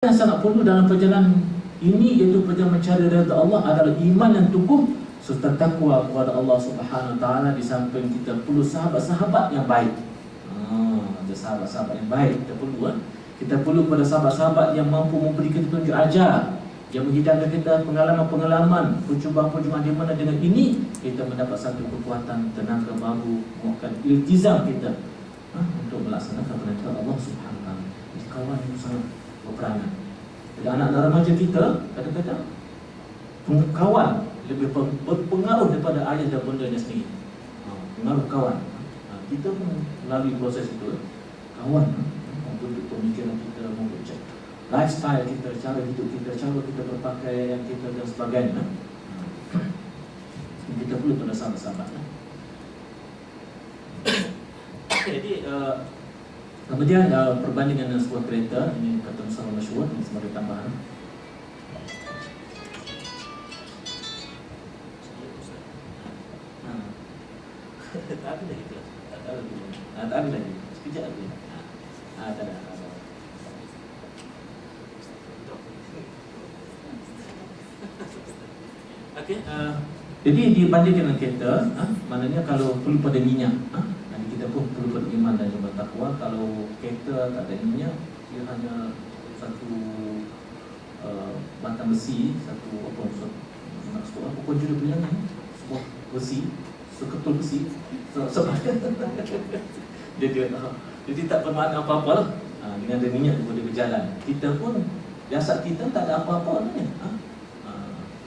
Yang sangat perlu dalam perjalanan ini iaitu perjalanan mencari redha Allah adalah iman yang teguh serta takwa kepada Allah Subhanahu Wa Taala. Di samping kita perlu sahabat-sahabat yang baik. Ada sahabat-sahabat yang baik kita perlu. Kita perlu pada sahabat-sahabat yang mampu memberi kita tunjuk ajar, yang menghidangkan kita pengalaman-pengalaman, percubaan-percubaan di mana dengan ini kita mendapat satu kekuatan tenaga baru, menguatkan iltizam kita untuk melaksanakan perintah Allah Subhanahu Wa Taala. Jadi kawan yang sangat berperanan. Jadi anak-anak remaja kita kadang-kadang kawan lebih berpengaruh daripada ayah dan bundanya sendiri. Pengaruh kawan. Kita pun melalui proses itu. Kawan membentuk pemikiran kita, membentuk lifestyle kita, cara hidup kita, cara kita berpakaian kita dan sebagainya. Kita perlu pada sahabat-sahabat. Jadi kemudian perbandingan dengan sebuah kereta, ini kata Mustafa Masyhur, ini sebagai tambahan. Tak ada lagi kelas. Tak ada lagi. Sekejap lagi. Tak ada. Okey, jadi dibandingkan dengan kereta, maknanya kalau perlu pada minyak, kita pun perlu beriman dan juga bertakwa. Kalau kereta tak ada minyak, dia hanya satu batang besi, satu apa pun juga bilang sebuah besi, seketul besi. Jadi tak bermakna apa-apa lah. Dengan ada minyak boleh berjalan. Kita pun jasad kita tak ada apa-apa lah,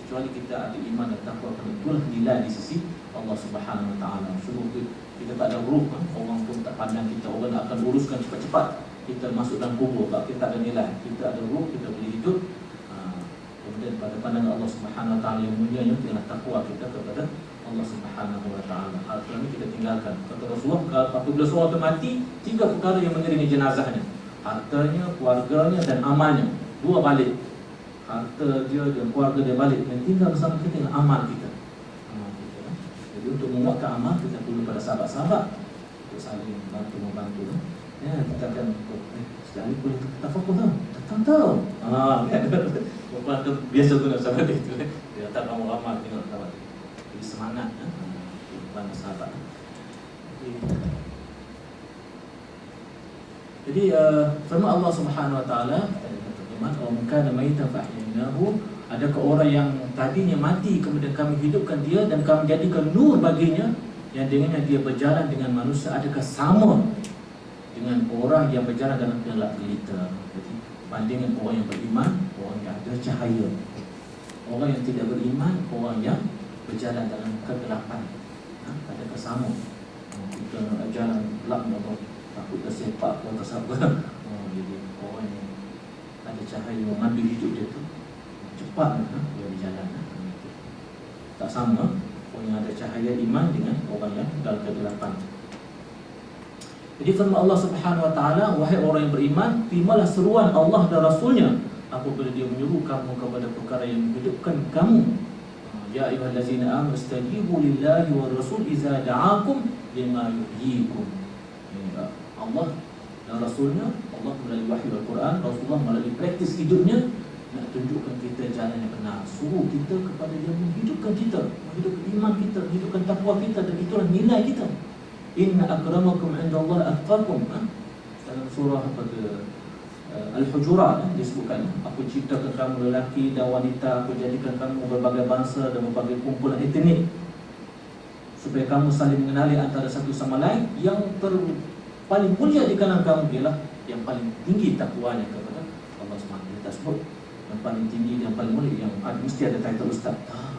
kecuali kita ada iman dan takwa. Itulah nilai di sisi Allah Subhanahu Wa Taala. Sungguh kita tak ada ruh, orang pun tak pandang kita, orang akan uruskan cepat-cepat kita masuk dalam kubur. Kalau kita tak ada nilai, kita ada ruh, kita boleh hidup. Kemudian pada pandangan Allah Subhanahu Wa Taala yang mulia ialah takwa kita kepada Allah Subhanahu Wa Taala. Hal ini kita tinggalkan. Kata Rasulullah, apabila seorang itu mati, 3 perkara yang mengiringi jenazahnya: hartanya, keluarganya dan amalnya. 2 balik. Harta dia dan keluarga dia balik, yang tinggal bersama kita ialah amal kita. Jadi untuk menguatkan amal, kita perlu pada sahabat-sahabat untuk saling membantu. Ya, kita akan sekali boleh tafakur tau. Tahu. Bukan tu biasa tu nak sahabat itu. Dia tak ramai-ramai tengok sahabat. Jadi semangat bukan sahabat. Jadi firman Allah Subhanahu Wa Taala, "Kana maitan fahyaynahu." Adakah orang yang tadinya mati kemudian kami hidupkan dia dan kami jadikan nur baginya yang dengannya dia berjalan dengan manusia? Adakah sama dengan orang yang berjalan dalam gelap gelita? Jadi bandingkan orang yang beriman, orang yang ada cahaya. Orang yang tidak beriman, orang yang berjalan dalam kegelapan. Adakah sama? Kita nak jalan gelap, takut tersepak atau tersabar. Jadi orang yang ada cahaya memandu hidup dia tu cepat dia berjalan. Tak sama orang yang ada cahaya iman dengan orang yang dalam kegelapan. Jadi firman Allah Subhanahu Wa Taala, "Wahai orang yang beriman, terimalah seruan Allah dan Rasulnya apabila dia menyuruh kamu kepada perkara yang menghidupkan kamu. Ya ayyuhallazina amanu istajibu lillahi wa rasul idza da'akum lima yuhyikum." Allah dan Rasulnya, Allah melalui wahyu Al-Quran, Rasulullah melalui praktis hidupnya nak tunjukkan kita jalan yang benar, suruh kita kepada yang menghidupkan kita, menghidupkan iman kita, menghidupkan takwa kita, dan itulah nilai kita. Inna akramakum indallahi atqakum. Dalam surah Al-Hujurat disebutkan, aku ciptakan kamu lelaki dan wanita, aku jadikan kamu berbagai bangsa dan berbagai kumpulan etnik supaya kamu saling mengenali antara satu sama lain. Yang paling mulia di kalangan kamu ialah yang paling tinggi takwanya kepada Allah Subhanahu Wa Taala. Sebut yang paling tinggi, yang paling mulia, yang mesti ada title ustaz, tak?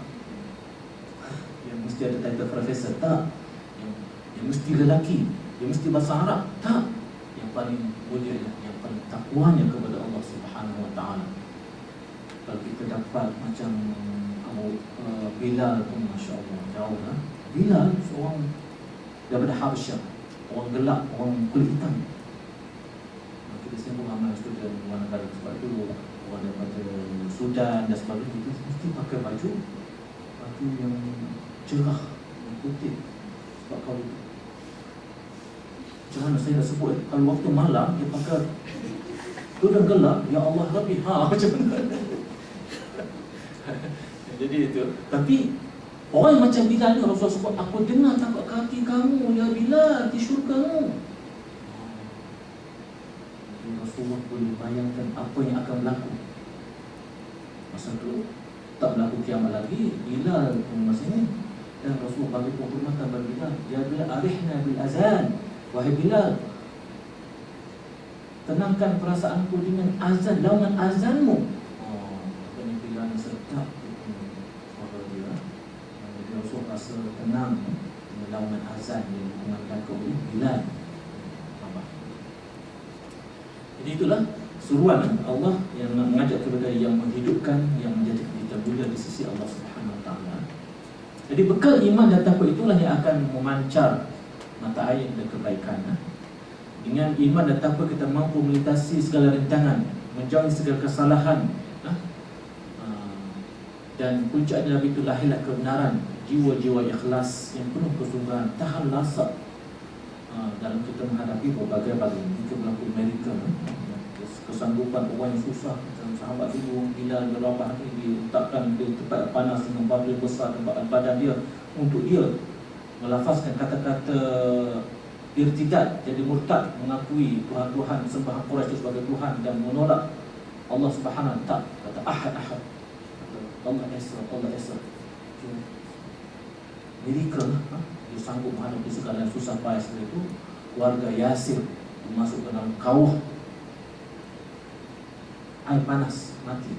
Yang mesti ada title profesor, tak? Yang mesti lelaki, yang mesti bahasa Arab, tak? Yang paling mulia, yang paling takwanya kepada Allah Subhanahu Wa Taala. Kalau kita dapat macam Bilal pun, Masya Allah, jauh lah. Bilal seorang daripada Habasyah, orang gelap, orang kulit hitam. Kita sendiri ramai student luar negara sebab itu, orang daripada Sudan dan sebagainya, itu mesti pakai baju yang cerah, yang putih. Sebab kalau macam mana saya nak sebut, kalau waktu malam dia pakai tu dah gelap, ya Allah Rabbi, macam mana? Jadi itu. Tapi orang macam Bilal ni, Rasulullah sebut, aku dengar tapak kaki kamu ya Bilal di syurga. Rasulullah boleh bayangkan apa yang akan berlaku. Masa tu tak berlaku kiamat lagi, Bilal pun masa ni. Dan Rasulullah bagi penghormatan bagi Bilal, ya Bilal arihna bil azan. Wahai Bilal, tenangkan perasaanku dengan azan, laungan azanmu. Apa ni Bilal sedap suara dia. Jadi Rasulullah rasa tenang dengan laungan azan yang mengandalkan oleh Bilal. Jadi itulah suruhan Allah yang mengajak kepada yang menghidupkan, yang menjadikan kita mulia di sisi Allah Subhanahu Wa Taala. Jadi bekal iman dan takwa itulah yang akan memancar mata air dan kebaikan. Dengan iman dan takwa kita mampu melintasi segala rintangan, menjauhi segala kesalahan, dan puncaknya itu lahirlah kebenaran, jiwa-jiwa ikhlas yang penuh kesungguhan, tahan lasak dalam kita menghadapi berbagai-bagai mungkin berlaku Amerika, kesanggupan orang yang susah. Macam sahabat dulu Bilal bin Rabah ni diletakkan di tempat panas dengan babil besar tempat badan dia untuk dia melafazkan kata-kata irtidad, jadi murtad, mengakui Tuhan sembahan Quraisy sebagai Tuhan dan menolak Allah Subhanahu. Tak, kata ahad, kata Allah Esa. Miracle, dia sanggup menghadapi segala susah payah seperti itu. Warga Yasir masuk ke dalam kawah air panas, mati,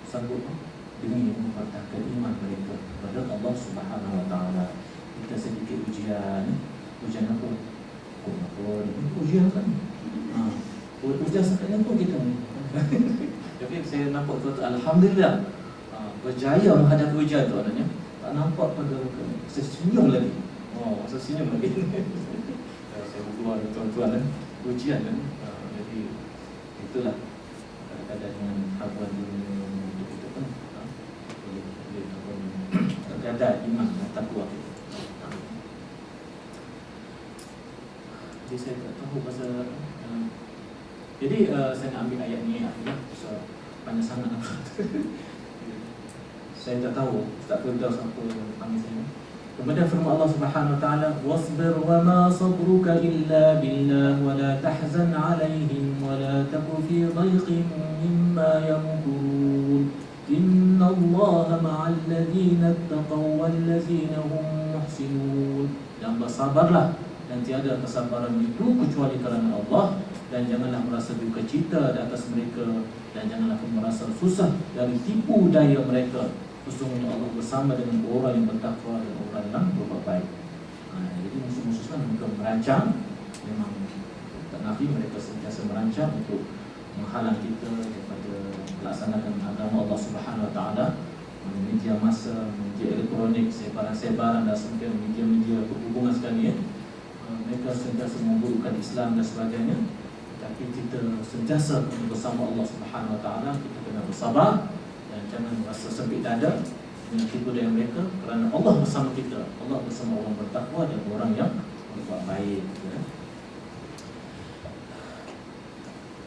sanggup demi mempertahankan iman mereka kepada Allah Subhanahu Wa Taala. Kita sedikit ujian apa? Ujian kan? Ujian sekali pun kita ni. Tapi saya nampak tu, alhamdulillah, berjaya menghadapi ujian tu adanya. Tak nampak pada saya senyum lagi. Saya senyum lagi. Saya berdoa tuan-tuan ujian kan. Jadi itulah kadang-kadang dengan habuan dunia untuk kita pun terkadang iman dan takwa kita. Jadi saya tak tahu pasal jadi saya nak ambil ayat ni pasal banyak sangat. Saya tak tahu Ustaz Firdaus apa panggil saya. Kemudian firman Allah Subhanahu Wa Taala, wasbir wa ma sabruka illa billah wa la tahzan alaihim wa la taku fi dhayqin mimma yamkurun innallaha ma'al ladzina ittaqaw wal ladzina hum muhsinun. Dan bersabarlah, dan tiada kesabaran itu kecuali kerana Allah, dan janganlah merasa duka cita di atas mereka, dan janganlah kamu merasa susah dari tipu daya mereka. Sesungguhnya Allah bersama dengan orang yang bertakwa dan orang yang berbuat baik. Jadi musuh-musuh Islam mereka merancang, memang tak nafi mereka sentiasa merancang untuk menghalang kita daripada melaksanakan agama Allah Subhanahu Wa Taala. Media massa, media elektronik, sebaran-sebaran dan sebagainya, media-media berhubungan sekalian, mereka sentiasa memburukkan Islam dan sebagainya. Tapi kita sentiasa bersama Allah Subhanahu Wa Taala, kita kena bersabar dan jangan merasa sempit dada dengan tipu daya mereka, kerana Allah bersama kita. Allah bersama orang bertakwa dan orang yang berbuat baik.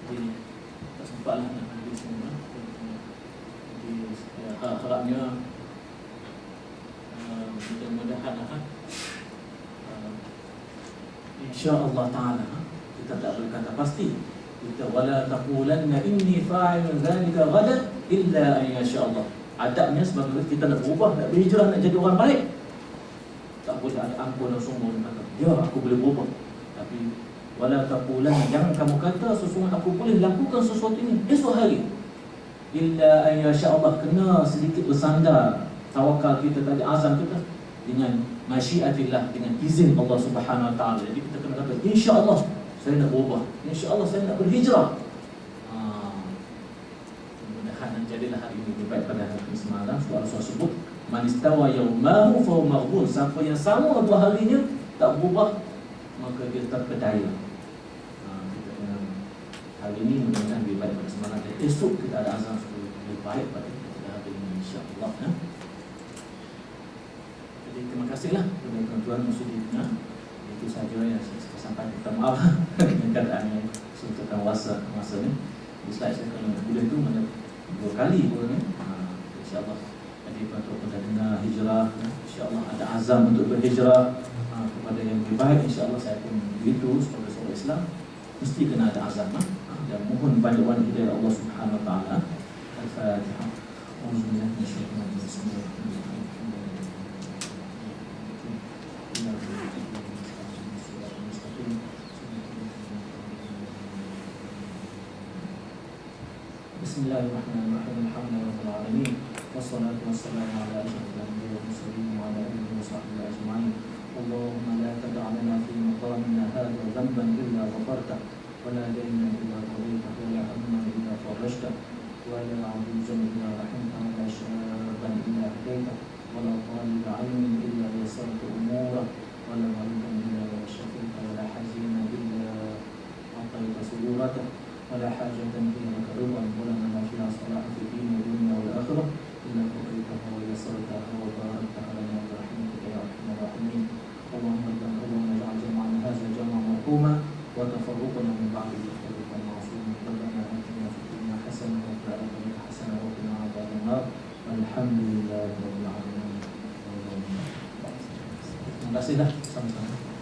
Jadi tak sempatlah nak ambil semua. Jadi harapnya mudah-mudahan insya-Allah taala kita tak boleh kata pasti. Kita wala taqulanna inni fa'ilun dzalika ghadan illa an yasha Allah. Adabnya sebab kita nak berubah, nak berhijrah, nak jadi orang baik, tak boleh ada ampun dan sombong kata, ya aku boleh berubah. Tapi wala taqulanna, jangan kamu kata sesungguhnya aku boleh lakukan sesuatu ini esok hari, illa an yasha Allah. Kena sedikit bersandar tawakal kita tadi, azam kita dengan masyiatillah, dengan izin Allah Subhanahu Wa Taala. Jadi kita kena kata insya-Allah saya nak berubah, insya-Allah saya nak berhijrah. Mudah-mudahan jadilah hari ini lebih baik pada hari semalam. Surah sebut man istawa yawmahu fa huwa maghbun. Siapa yang sama dua harinya tak berubah, maka dia terpedaya. Kita kena hari ini mudah-mudahan lebih baik pada semalam, dan esok kita ada azam supaya lebih baik pada kita hari ini insya-Allah. Jadi terima kasihlah kepada tuan-tuan muslimin. Itu sahaja yang saya sampai minta maaf dengan keadaan yang sebutkan masa ni. Slide saya kalau boleh tu mana 2 kali pun ni. InsyaAllah. Jadi patut pada dengar hijrah, InsyaAllah ada azam untuk berhijrah kepada yang lebih baik. InsyaAllah saya pun begitu sebagai seorang Islam, mesti kena ada azam dan mohon bantuan hidayah Allah Subhanahu Wa Taala. Al-Fatihah. Auzubillahi minasyaitonir rajim. Bismillahirrahmanirrahim. Bismillahirrahmanirrahim. Alhamdulillahirabbil alamin. Wassalatu wassalamu ala asyrafil anbiya'i wal mursalin wa ala alihi wa sahbihi ajma'in. Allahumma la tad'a lana fi maqamina hadha dhanban illa ghafartah wa la daynan illa qadaytah wa la hamman illa farajtah wa la 'aduwan illa rahimtah wa la shaban illa hadaytah wa la taliba 'ilmin illa yasarta umurah wa la maridan illa shafita wa la hazinan illa a'tayta sururatah ولا حاجة فيها لك رضا ولا لنا فيها صلاح في الدين والدنيا والآخرة إلا قضيتها ويسرتها وباركتها لنا برحمتك يا أرحم الراحمين. اللهم اجعل جمعنا هذا جمعا مرحوما وتفرقنا من بعده تفرقا معصوما. ربنا آتنا في الدنيا حسنة وفي الآخرة حسنة وقنا عذاب النار. والحمد لله رب العالمين. Terima kasih dah sama-sama.